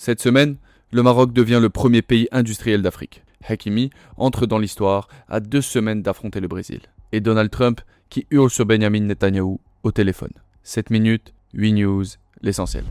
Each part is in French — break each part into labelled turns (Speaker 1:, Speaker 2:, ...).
Speaker 1: Cette semaine, le Maroc devient le premier pays industriel d'Afrique. Hakimi entre dans l'histoire à 2 semaines d'affronter le Brésil. Et Donald Trump qui hurle sur Benjamin Netanyahou au téléphone. 7 minutes, 8 news, l'essentiel.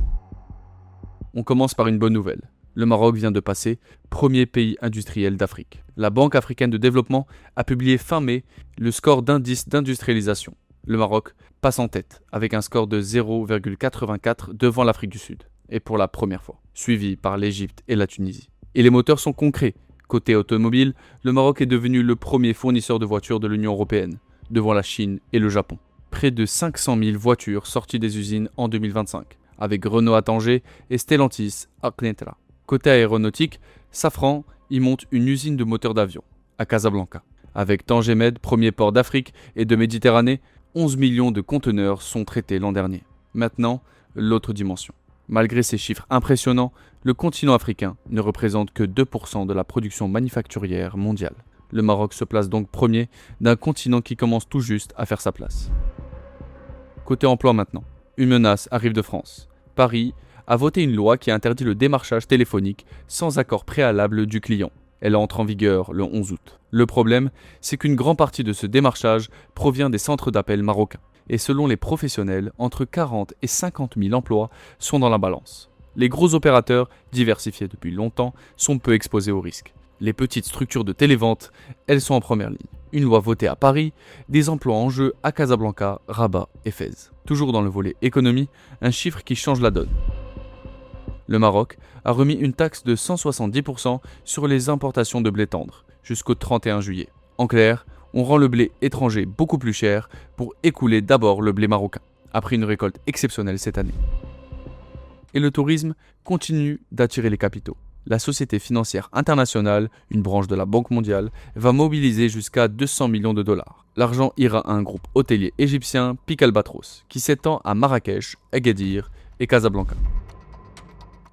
Speaker 1: On commence par une bonne nouvelle. Le Maroc vient de passer premier pays industriel d'Afrique. La Banque africaine de développement a publié fin mai le score d'indice d'industrialisation. Le Maroc passe en tête avec un score de 0,84 devant l'Afrique du Sud, et pour la première fois, suivi par l'Égypte et la Tunisie. Et les moteurs sont concrets. Côté automobile, le Maroc est devenu le premier fournisseur de voitures de l'Union européenne, devant la Chine et le Japon. Près de 500 000 voitures sorties des usines en 2025, avec Renault à Tanger et Stellantis à Knetra. Côté aéronautique, Safran y monte une usine de moteurs d'avion, à Casablanca. Avec Tanger Med, premier port d'Afrique et de Méditerranée, 11 millions de conteneurs sont traités l'an dernier. Maintenant, l'autre dimension. Malgré ces chiffres impressionnants, le continent africain ne représente que 2% de la production manufacturière mondiale. Le Maroc se place donc premier d'un continent qui commence tout juste à faire sa place. Côté emploi maintenant, une menace arrive de France. Paris a voté une loi qui interdit le démarchage téléphonique sans accord préalable du client. Elle entre en vigueur le 11 août. Le problème, c'est qu'une grande partie de ce démarchage provient des centres d'appel marocains. Et selon les professionnels, entre 40 et 50 000 emplois sont dans la balance. Les gros opérateurs, diversifiés depuis longtemps, sont peu exposés au risque. Les petites structures de télévente, elles sont en première ligne. Une loi votée à Paris, des emplois en jeu à Casablanca, Rabat et Fès. Toujours dans le volet économie, un chiffre qui change la donne. Le Maroc a remis une taxe de 170% sur les importations de blé tendre, jusqu'au 31 juillet. En clair, on rend le blé étranger beaucoup plus cher pour écouler d'abord le blé marocain, après une récolte exceptionnelle cette année. Et le tourisme continue d'attirer les capitaux. La Société financière internationale, une branche de la Banque mondiale, va mobiliser jusqu'à 200 millions de dollars. L'argent ira à un groupe hôtelier égyptien, Pic Albatros, qui s'étend à Marrakech, Agadir et Casablanca.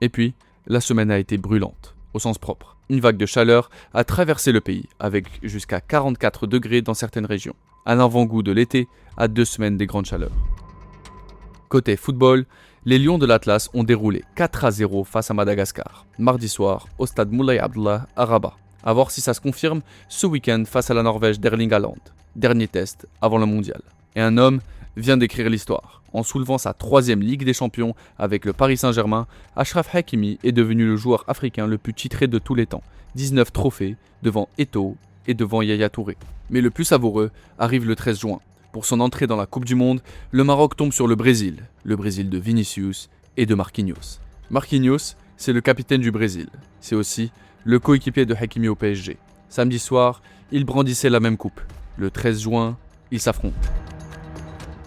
Speaker 1: Et puis, la semaine a été brûlante, au sens propre. Une vague de chaleur a traversé le pays, avec jusqu'à 44 degrés dans certaines régions. Un avant-goût de l'été à 2 semaines des grandes chaleurs. Côté football, les Lions de l'Atlas ont déroulé 4-0 face à Madagascar, mardi soir au stade Moulay Abdallah à Rabat. A voir si ça se confirme ce week-end face à la Norvège d'Erling Haaland, dernier test avant le mondial. Et un homme vient d'écrire l'histoire. En soulevant sa 3e Ligue des Champions avec le Paris Saint-Germain, Achraf Hakimi est devenu le joueur africain le plus titré de tous les temps. 19 trophées devant Eto'o et devant Yaya Touré. Mais le plus savoureux arrive le 13 juin. Pour son entrée dans la Coupe du Monde, le Maroc tombe sur le Brésil de Vinicius et de Marquinhos. Marquinhos, c'est le capitaine du Brésil. C'est aussi le coéquipier de Hakimi au PSG. Samedi soir, ils brandissaient la même coupe. Le 13 juin, ils s'affrontent.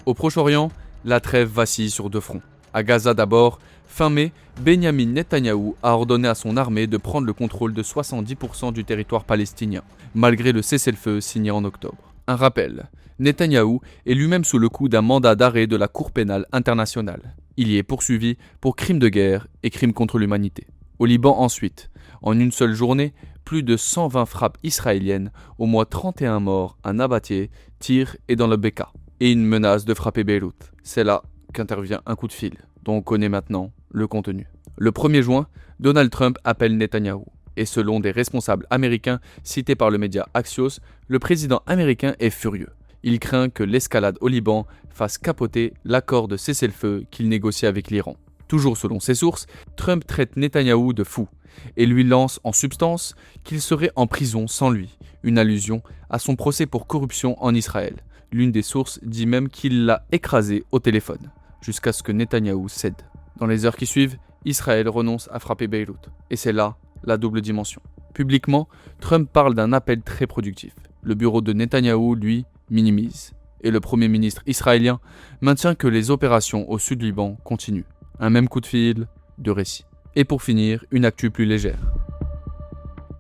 Speaker 1: Au Proche-Orient, la trêve vacille sur 2 fronts. À Gaza d'abord, fin mai, Benjamin Netanyahou a ordonné à son armée de prendre le contrôle de 70% du territoire palestinien, malgré le cessez-le-feu signé en octobre. Un rappel, Netanyahou est lui-même sous le coup d'un mandat d'arrêt de la Cour pénale internationale. Il y est poursuivi pour crimes de guerre et crimes contre l'humanité. Au Liban ensuite, en une seule journée, plus de 120 frappes israéliennes, au moins 31 morts à Nabaté, Tyr et dans le Beka. Et une menace de frapper Beyrouth. C'est là qu'intervient un coup de fil, dont on connaît maintenant le contenu. Le 1er juin, Donald Trump appelle Netanyahou. Et selon des responsables américains cités par le média Axios, le président américain est furieux. Il craint que l'escalade au Liban fasse capoter l'accord de cessez-le-feu qu'il négocie avec l'Iran. Toujours selon ses sources, Trump traite Netanyahou de fou et lui lance en substance qu'il serait en prison sans lui, une allusion à son procès pour corruption en Israël. L'une des sources dit même qu'il l'a écrasé au téléphone, jusqu'à ce que Netanyahou cède. Dans les heures qui suivent, Israël renonce à frapper Beyrouth. Et c'est là la double dimension. Publiquement, Trump parle d'un appel très productif. Le bureau de Netanyahou, lui, minimise. Et le Premier ministre israélien maintient que les opérations au sud du Liban continuent. Un même coup de fil, 2 récits. Et pour finir, une actu plus légère.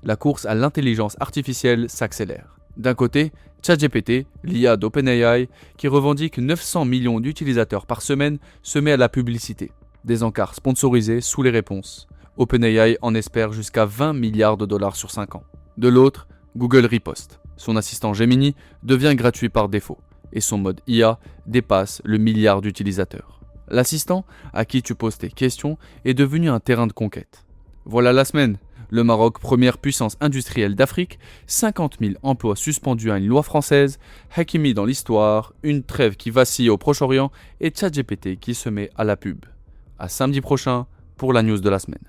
Speaker 1: La course à l'intelligence artificielle s'accélère. D'un côté, ChatGPT, l'IA d'OpenAI, qui revendique 900 millions d'utilisateurs par semaine, se met à la publicité. Des encarts sponsorisés sous les réponses. OpenAI en espère jusqu'à 20 milliards de dollars sur 5 ans. De l'autre, Google riposte. Son assistant Gemini devient gratuit par défaut. Et son mode IA dépasse le milliard d'utilisateurs. L'assistant, à qui tu poses tes questions, est devenu un terrain de conquête. Voilà la semaine. Le Maroc, première puissance industrielle d'Afrique, 50 000 emplois suspendus à une loi française, Hakimi dans l'histoire, une trêve qui vacille au Proche-Orient et ChatGPT qui se met à la pub. À samedi prochain pour la news de la semaine.